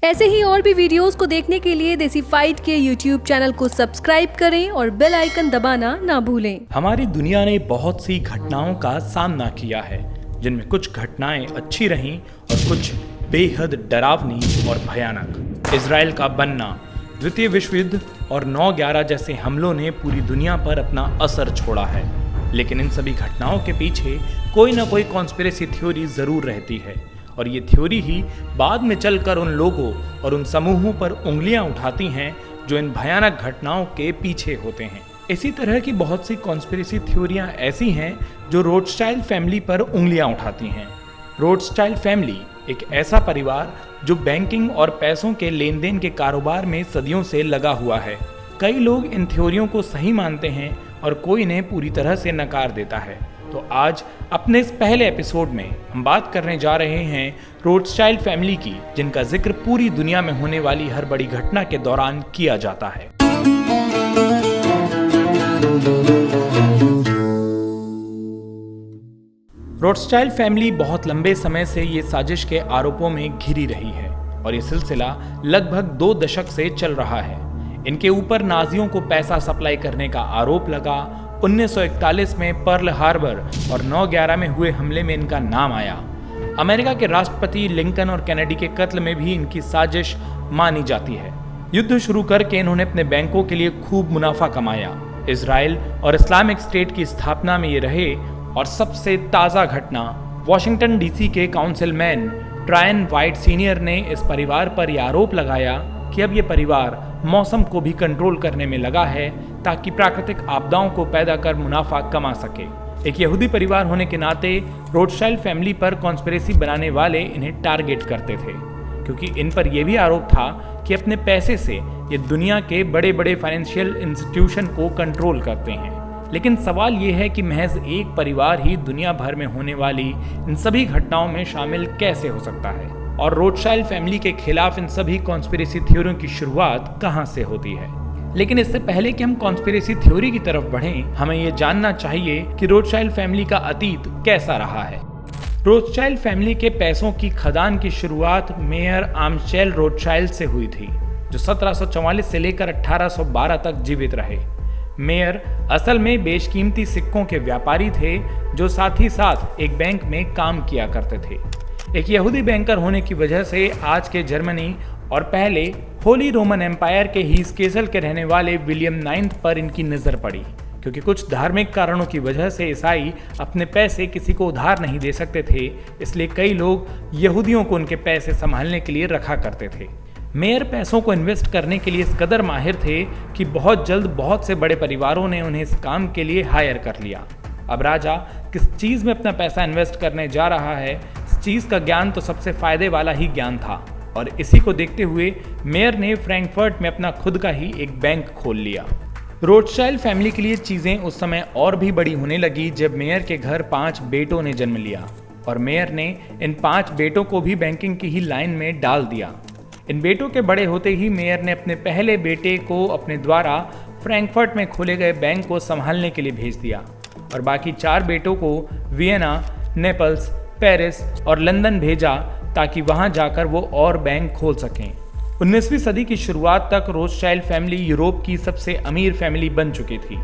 ऐसे ही और भी वीडियोस को देखने के लिए देसी फाइट के YouTube चैनल को सब्सक्राइब करें और बेल आइकन दबाना ना भूलें। हमारी दुनिया ने बहुत सी घटनाओं का सामना किया है, जिनमें कुछ घटनाएं अच्छी रहीं और कुछ बेहद डरावनी और भयानक। इजराइल का बनना, द्वितीय विश्व युद्ध और 9/11 जैसे हमलों ने पूरी दुनिया पर अपना असर छोड़ा है। लेकिन इन सभी घटनाओं के पीछे कोई ना कोई कॉन्स्पिरेसी थ्योरी जरूर रहती है, और ये थ्योरी ही बाद में चलकर उन लोगों और उन समूहों पर उंगलियां उठाती हैं जो इन भयानक घटनाओं के पीछे होते हैं। इसी तरह की बहुत सी कॉन्स्पिरेसी थ्योरियां ऐसी हैं जो रोथस्चाइल्ड फैमिली पर उंगलियां उठाती हैं। रोथस्चाइल्ड फैमिली एक ऐसा परिवार जो बैंकिंग और पैसों के लेन देन के कारोबार में सदियों से लगा हुआ है। कई लोग इन थ्योरियों को सही मानते हैं और कोई इन्हें पूरी तरह से नकार देता है। तो आज अपने इस पहले एपिसोड में हम बात करने जा रहे हैं रोथस्चाइल्ड फैमिली की, जिनका जिक्र पूरी दुनिया में होने वाली हर बड़ी घटना के दौरान किया जाता है। रोथस्चाइल्ड फैमिली बहुत लंबे समय से ये साजिश के आरोपों में घिरी रही है और ये सिलसिला लगभग 2 दशक से चल रहा है। इनके ऊपर नाजियों को पैसा सप्लाई करने का आरोप लगा। 1941 में पर्ल हार्बर और 9/11 में हुए हमले में इनका नाम आया। अमेरिका के राष्ट्रपति लिंकन और कैनेडी के कत्ल में भी इनकी साजिश मानी जाती है। युद्ध शुरू करके इन्होंने अपने बैंकों के लिए खूब मुनाफा कमाया। इजराइल और इस्लामिक स्टेट की स्थापना में ये रहे। और सबसे ताज़ा घटना, वॉशिंगटन डीसी के काउंसिलमैन ट्रायन वाइट सीनियर ने इस परिवार पर यह आरोप लगाया कि अब ये परिवार मौसम को भी कंट्रोल करने में लगा है ताकि प्राकृतिक आपदाओं को पैदा कर मुनाफा कमा सके। एक यहूदी परिवार होने के नाते रोथस्चाइल्ड फैमिली पर कॉन्स्पिरेसी बनाने वाले इन्हें टारगेट करते थे, क्योंकि इन पर यह भी आरोप था कि अपने पैसे से ये दुनिया के बड़े बड़े फाइनेंशियल इंस्टीट्यूशन को कंट्रोल करते हैं। लेकिन सवाल ये है कि महज एक परिवार ही दुनिया भर में होने वाली इन सभी घटनाओं में शामिल कैसे हो सकता है, और रोथस्चाइल्ड फैमिली के खिलाफ इन सभी कॉन्स्पिरेसी थ्योरियों की शुरुआत कहां से होती है। लेकिन इससे पहले कि हम कॉन्स्पिरेसी थ्योरी की तरफ बढ़ें, हमें यह जानना चाहिए कि रोथस्चाइल्ड फैमिली का अतीत कैसा रहा है। रोथस्चाइल्ड फैमिली के पैसों की खदान की शुरुआत मेयर आमशेल रोथस्चाइल्ड से हुई थी, जो 1744 से लेकर 1812 तक जीवित रहे। मेयर असल में बेशकीमती सिक्कों के व्यापारी थे, जो साथ ही साथ एक बैंक में काम किया करते थे। एक यहूदी बैंकर होने की वजह से आज के जर्मनी और पहले होली रोमन एम्पायर के हीस्केसल के रहने वाले विलियम 9 पर इनकी नज़र पड़ी, क्योंकि कुछ धार्मिक कारणों की वजह से ईसाई अपने पैसे किसी को उधार नहीं दे सकते थे। इसलिए कई लोग यहूदियों को उनके पैसे संभालने के लिए रखा करते थे। मेयर पैसों को इन्वेस्ट करने के लिए इस कदर माहिर थे कि बहुत जल्द बहुत से बड़े परिवारों ने उन्हें इस काम के लिए हायर कर लिया। अब राजा किस चीज़ में अपना पैसा इन्वेस्ट करने जा रहा है, इस चीज़ का ज्ञान तो सबसे फायदे वाला ही ज्ञान था, और इसी को देखते हुए मेयर ने फ्रैंकफर्ट में अपना खुद का ही एक बैंक खोल लिया। रोथस्चाइल्ड फैमिली के लिए चीज़ें उस समय और भी बड़ी होने लगी जब मेयर के घर 5 बेटों ने जन्म लिया, और मेयर ने इन 5 बेटों को भी बैंकिंग की ही लाइन में डाल दिया। इन बेटों के बड़े होते ही मेयर ने अपने पहले बेटे को अपने द्वारा फ्रैंकफर्ट में खोले गए बैंक को संभालने के लिए भेज दिया, और बाकी 4 बेटों को वियना, नेपल्स, पेरिस और लंदन भेजा ताकि वहां जाकर वो और बैंक खोल सकें। 19वीं सदी की शुरुआत तक रोथस्चाइल्ड फैमिली यूरोप की सबसे अमीर फैमिली बन चुकी थी।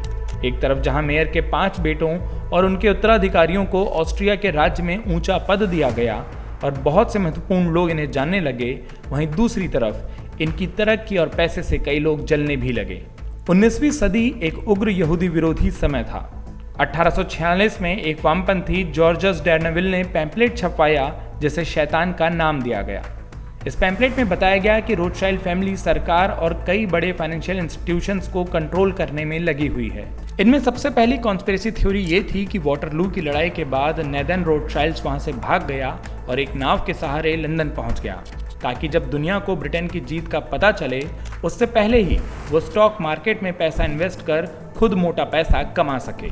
एक तरफ जहां मेयर के 5 बेटों और उनके उत्तराधिकारियों को ऑस्ट्रिया के राज्य में ऊंचा पद दिया गया और बहुत से महत्वपूर्ण लोग इन्हें जानने लगे, वहीं दूसरी तरफ इनकी तरक्की और पैसे से कई लोग जलने भी लगे। 19वीं सदी एक उग्र यहूदी विरोधी समय था। 1846 में एक वामपंथी जॉर्जस डैर्नेविल ने पैम्पलेट छपवाया जिसे शैतान का नाम दिया गया। इस पैम्पलेट में बताया गया कि रोथस्चाइल्ड फैमिली सरकार और कई बड़े फाइनेंशियल इंस्टीट्यूशंस को कंट्रोल करने में लगी हुई है। इनमें सबसे पहली कॉन्स्पिरेसी थ्योरी ये थी कि वाटरलू की लड़ाई के बाद नेथन रोथस्चाइल्ड वहां से भाग गया और एक नाव के सहारे लंदन पहुंच गया, ताकि जब दुनिया को ब्रिटेन की जीत का पता चले उससे पहले ही वो स्टॉक मार्केट में पैसा इन्वेस्ट कर खुद मोटा पैसा कमा सके।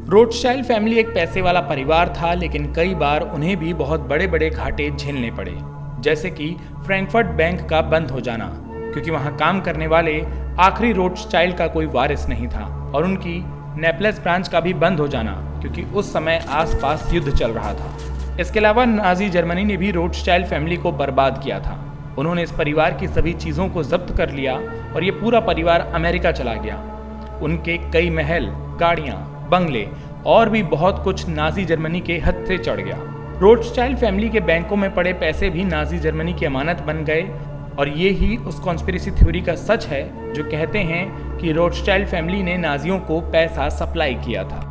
रोथस्चाइल्ड फैमिली एक पैसे वाला परिवार था, लेकिन कई बार उन्हें भी बहुत बड़े बड़े घाटे झेलने पड़े, जैसे कि फ्रैंकफर्ट बैंक का बंद हो जाना, क्योंकि वहां काम करने वाले आखिरी रोथस्चाइल्ड का कोई वारिस नहीं था, और उनकी नेपल्स ब्रांच का भी बंद हो जाना, क्योंकि उस समय आसपास युद्ध चल रहा था। इसके अलावा नाजी जर्मनी ने भी रोथस्चाइल्ड फैमिली को बर्बाद किया था। उन्होंने इस परिवार की सभी चीज़ों को जब्त कर लिया और ये पूरा परिवार अमेरिका चला गया। उनके कई महल, गाड़ियाँ, बंगले और भी बहुत कुछ नाजी जर्मनी के हद से चढ़ गया। रोथस्चाइल्ड फैमिली के बैंकों में पड़े पैसे भी नाजी जर्मनी की अमानत बन गए और ये ही उस कॉन्स्पिरेसी थ्योरी का सच है जो कहते हैं कि रोथस्चाइल्ड फैमिली ने नाजियों को पैसा सप्लाई किया था।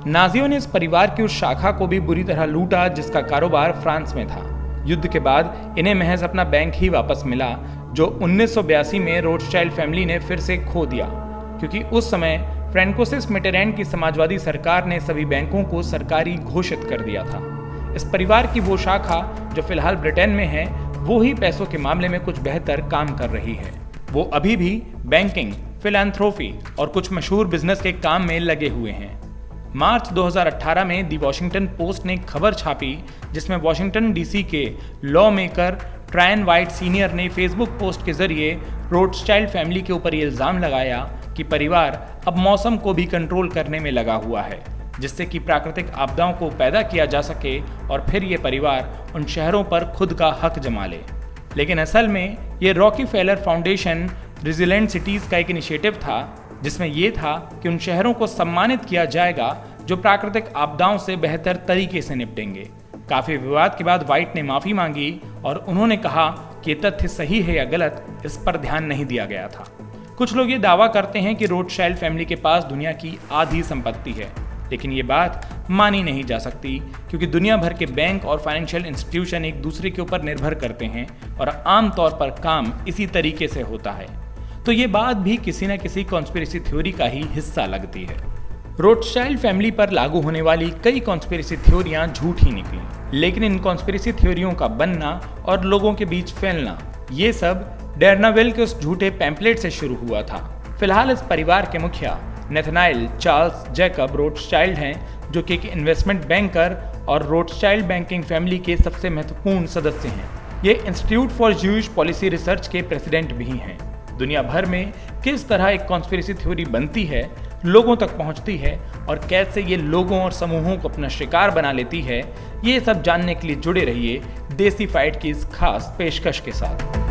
नाजियों ने इस परिवार की उस शाखा को भी बुरी तरह लूटा जिसका कारोबार फ्रांस में था। युद्ध के बाद इन्हें महज अपना बैंक ही वापस मिला जो 1982 में रोथस्चाइल्ड फैमिली ने फिर से खो दिया, क्योंकि उस समय फ्रैंकोइस मिटेरैंड की समाजवादी सरकार ने सभी बैंकों को सरकारी घोषित कर दिया था। इस परिवार की वो शाखा जो फिलहाल ब्रिटेन में है वो ही पैसों के मामले में कुछ बेहतर काम कर रही है। वो अभी भी बैंकिंग, फिलैंथ्रोपी और कुछ मशहूर बिजनेस के काम में लगे हुए हैं। मार्च 2018 में दी वॉशिंगटन पोस्ट ने खबर छापी जिसमें वॉशिंगटन डीसी के लॉ मेकर ट्रायन वाइट सीनियर ने फेसबुक पोस्ट के जरिए रोथस्चाइल्ड फैमिली के ऊपर ये इल्ज़ाम लगाया कि परिवार अब मौसम को भी कंट्रोल करने में लगा हुआ है, जिससे कि प्राकृतिक आपदाओं को पैदा किया जा सके और फिर ये परिवार उन शहरों पर खुद का हक जमा ले। लेकिन असल में ये रॉकीफेलर फाउंडेशन रेजिलेंट सिटीज़ का एक इनिशिएटिव था जिसमें यह था कि उन शहरों को सम्मानित किया जाएगा जो प्राकृतिक आपदाओं से बेहतर तरीके से निपटेंगे। काफ़ी विवाद के बाद वाइट ने माफ़ी मांगी और उन्होंने कहा कि ये तथ्य सही है या गलत, इस पर ध्यान नहीं दिया गया था। कुछ लोग ये दावा करते हैं कि रोथस्चाइल्ड फैमिली के पास दुनिया की आधी संपत्ति है, लेकिन ये बात मानी नहीं जा सकती क्योंकि दुनिया भर के बैंक और फाइनेंशियल इंस्टीट्यूशन एक दूसरे के ऊपर निर्भर करते हैं और आमतौर पर काम इसी तरीके से होता है। तो ये बात भी किसी न किसी कॉन्स्पिरेसी थ्योरी का ही हिस्सा लगती है। रोथस्चाइल्ड फैमिली पर लागू होने वाली कई कॉन्स्पिरेसी थ्योरियां झूठ ही निकली, लेकिन इन कॉन्स्पिरेसी थ्योरियों का बनना और लोगों के बीच फैलना ये सब डेर्नावेल के उस झूठे पैम्पलेट से शुरू हुआ था। फिलहाल इस परिवार के मुखिया नेथनाइल चार्ल्स जैकब रोथस्चाइल्ड हैं, जो कि एक इन्वेस्टमेंट बैंकर और रोथस्चाइल्ड बैंकिंग फैमिली के सबसे महत्वपूर्ण सदस्य हैं। ये institute for Jewish policy research के प्रेसिडेंट भी हैं। दुनिया भर में किस तरह एक कॉन्स्पिरेसी थ्योरी बनती है, लोगों तक पहुंचती है और कैसे ये लोगों और समूहों को अपना शिकार बना लेती है, ये सब जानने के लिए जुड़े रहिए देसी फाइट की इस खास पेशकश के साथ।